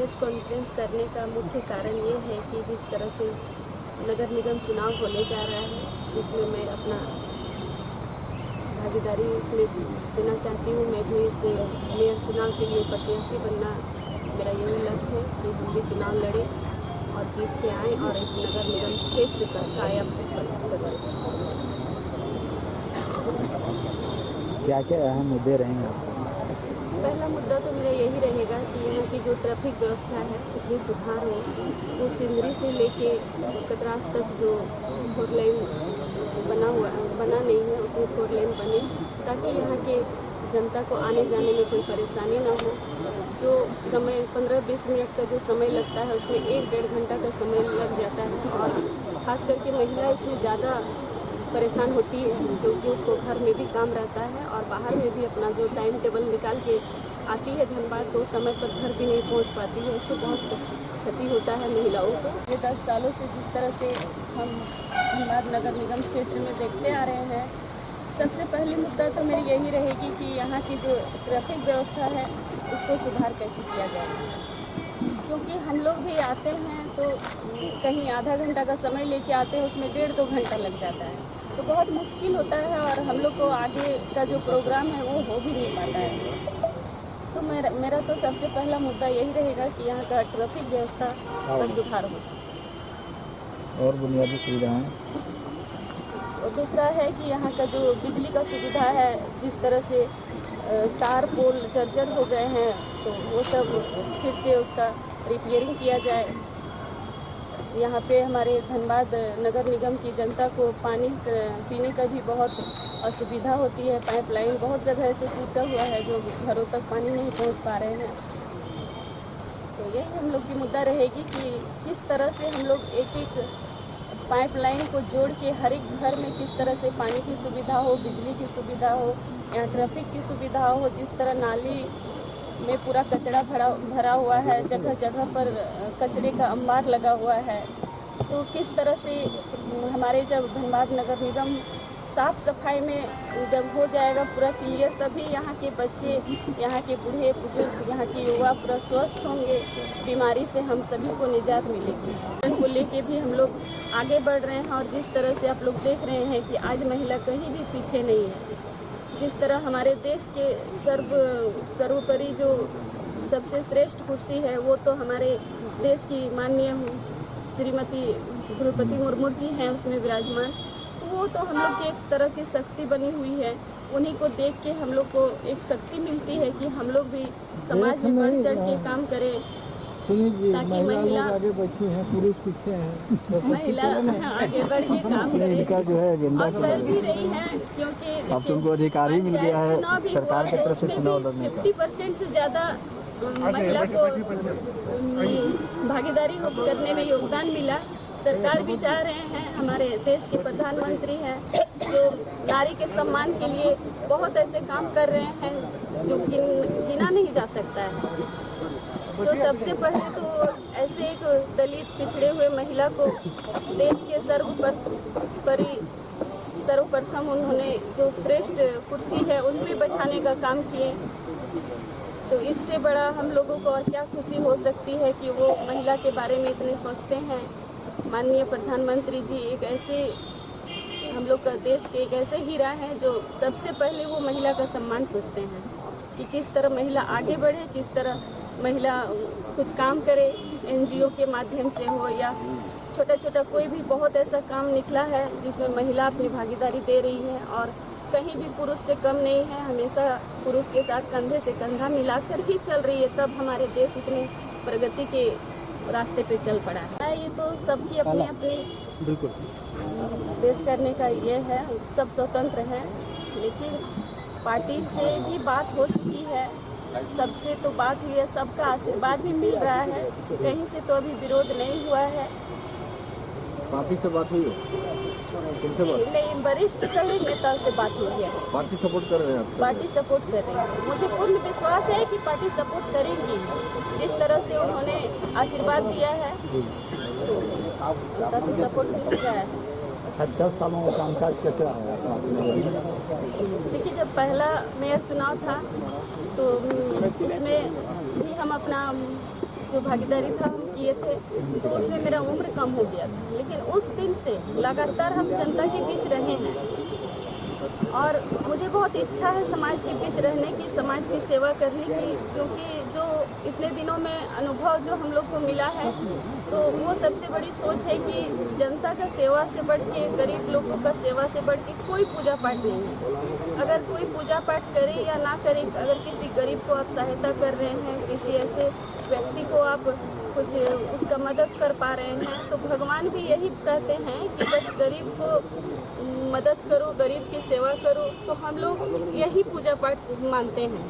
Press conference करने का मुख्य कारण ये है कि जिस तरह से नगर निगम चुनाव होने जा रहा है, जिसमें मैं अपना भागीदारी इसमें देना चाहती हूँ। मैं भी इस मेयर चुनाव के लिए प्रत्याशी बनना मेरा यही लक्ष्य है कि हम भी चुनाव लड़ें और जीत के आएँ और इस नगर निगम क्षेत्र का काया करें। क्या क्या अहम मुद्दे रहेंगे? पहला मुद्दा तो मेरा यही रहेगा कि यहाँ की जो ट्रैफिक व्यवस्था है उसमें सुधार हो। जो सिंदरी से लेके कतरास तक जो 4 लेन बना नहीं है, उसमें 4 लेन बने ताकि यहाँ के जनता को आने जाने में कोई परेशानी ना हो। जो समय 15-20 मिनट का जो समय लगता है उसमें 1-1.5 घंटा का समय लग जाता है और ख़ास करके महिला इसमें ज़्यादा परेशान होती है क्योंकि उसको घर में भी काम रहता है और बाहर में भी अपना जो टाइम टेबल निकाल के आती है धनबाद तो समय पर घर भी नहीं पहुंच पाती है। इससे बहुत क्षति होता है महिलाओं को। ये 10 सालों से जिस तरह से हम धनबाद नगर निगम क्षेत्र में देखते आ रहे हैं, सबसे पहली मुद्दा तो मेरी यही रहेगी कि यहाँ की जो ट्रैफिक व्यवस्था है उसको सुधार कैसे किया जाए। क्योंकि हम लोग भी आते हैं तो कहीं आधा घंटा का समय लेके आते हैं, उसमें 1.5-2 घंटा लग जाता है तो बहुत मुश्किल होता है और हम लोग को आगे का जो प्रोग्राम है वो हो भी नहीं पाता है। तो मेरा तो सबसे पहला मुद्दा यही रहेगा कि यहाँ का ट्रैफिक व्यवस्था का सुधार हो। और बुनियादी सुविधाएं? और दूसरा है कि यहाँ का जो बिजली का सुविधा है, जिस तरह से तार पोल जर्जर हो गए हैं तो वो सब फिर से उसका रिपेयरिंग किया जाए। यहाँ पे हमारे धनबाद नगर निगम की जनता को पानी पीने का भी बहुत असुविधा होती है। पाइपलाइन बहुत जगह ऐसे टूटा हुआ है जो घरों तक पानी नहीं पहुँच पा रहे हैं। तो यही हम लोग की मुद्दा रहेगी कि किस तरह से हम लोग एक पाइपलाइन को जोड़ के हर एक घर में किस तरह से पानी की सुविधा हो, बिजली की सुविधा हो, यहाँ ट्रैफिक की सुविधा हो। जिस तरह नाली में पूरा कचरा भरा हुआ है, जगह जगह पर कचरे का अंबार लगा हुआ है, तो किस तरह से हमारे जब धनबाद नगर निगम साफ सफाई में जब हो जाएगा पूरा क्लियर, तभी यहाँ के बच्चे, यहाँ के बूढ़े बुजुर्ग, यहाँ के युवा पूरा स्वस्थ होंगे, बीमारी से हम सभी को निजात मिलेगी। इनको लेके भी हम लोग आगे बढ़ रहे हैं और जिस तरह से आप लोग देख रहे हैं कि आज महिला कहीं भी पीछे नहीं है। जिस तरह हमारे देश के सर्वोपरि जो सबसे श्रेष्ठ कुर्सी है वो तो हमारे देश की माननीय श्रीमती द्रौपदी मुर्मू जी हैं उसमें विराजमान। तो वो तो हम लोग की एक तरह की शक्ति बनी हुई है। उन्हीं को देख के हम लोग को एक शक्ति मिलती है कि हम लोग भी समाज में बढ़ चढ़ के काम करें ताकि महिला आगे बढ़ती हैं, पुरुष पीछे हैं, महिला आगे बढ़ के काम करे। इनका जो है एजेंडा और कर भी रही है क्योंकि अब तुमको अधिकार ही मिल गया है सरकार की तरफ से चुनाव लड़ने का। 50% से ज़्यादा महिला को भागीदारी करने में योगदान मिला। सरकार भी चाह रहे हैं, हमारे देश के प्रधानमंत्री हैं जो नारी के सम्मान के लिए बहुत ऐसे काम कर रहे हैं जो गिना नहीं जा सकता है। जो सबसे पहले तो ऐसे एक दलित पिछड़े हुए महिला को देश के सर्वप्रथम उन्होंने जो श्रेष्ठ कुर्सी है उन पे बैठाने का काम किए। तो इससे बड़ा हम लोगों को और क्या खुशी हो सकती है कि वो महिला के बारे में इतने सोचते हैं। माननीय प्रधानमंत्री जी एक ऐसे हम लोग का देश के एक ऐसे हीरा हैं जो सबसे पहले वो महिला का सम्मान सोचते हैं कि किस तरह महिला आगे बढ़े, किस तरह महिला कुछ काम करे, NGO के माध्यम से हो या छोटा छोटा कोई भी बहुत ऐसा काम निकला है जिसमें महिला अपनी भागीदारी दे रही है और कहीं भी पुरुष से कम नहीं है, हमेशा पुरुष के साथ कंधे से कंधा मिलाकर ही चल रही है। तब हमारे देश इतने प्रगति के रास्ते पे चल पड़ा है। ये तो सबकी अपनी अपनी बिल्कुल देश करने का ये है, सब स्वतंत्र हैं, लेकिन पार्टी से भी बात हो चुकी है, सबसे तो बात हुई है, सबका आशीर्वाद भी मिल रहा है, कहीं से तो अभी विरोध नहीं हुआ है। पार्टी से बात हुई है? जी नहीं, वरिष्ठ सभी नेता से बात हुई है। पार्टी सपोर्ट कर रहे हैं? पार्टी सपोर्ट कर रही है। मुझे पूर्ण विश्वास है कि पार्टी सपोर्ट करेगी। जिस तरह से उन्होंने आशीर्वाद दिया है तो उनका तो सपोर्ट मिल गया है। 10 सालों का कामकाज कैसे रहा? देखिए, जब पहला मेयर चुनाव था तो इसमें भी हम अपना जो भागीदारी था हम किए थे, तो उसमें मेरा उम्र कम हो गया था। लेकिन उस दिन से लगातार हम जनता के बीच रहे हैं और मुझे बहुत इच्छा है समाज के बीच रहने की, समाज की सेवा करने की, क्योंकि जो इतने दिनों में अनुभव जो हम लोग को मिला है, तो वो सबसे बड़ी सोच है कि जनता का सेवा से बढ़ के, गरीब लोगों का सेवा से बढ़ के कोई पूजा पाठ नहीं है। अगर कोई पूजा पाठ करे या ना करे, अगर किसी गरीब को आप सहायता कर रहे हैं, किसी ऐसे व्यक्ति को आप कुछ उसका मदद कर पा रहे हैं, तो भगवान भी यही कहते हैं कि बस गरीब को मदद करो, गरीब की सेवा करो। तो हम लोग यही पूजा पाठ मानते हैं।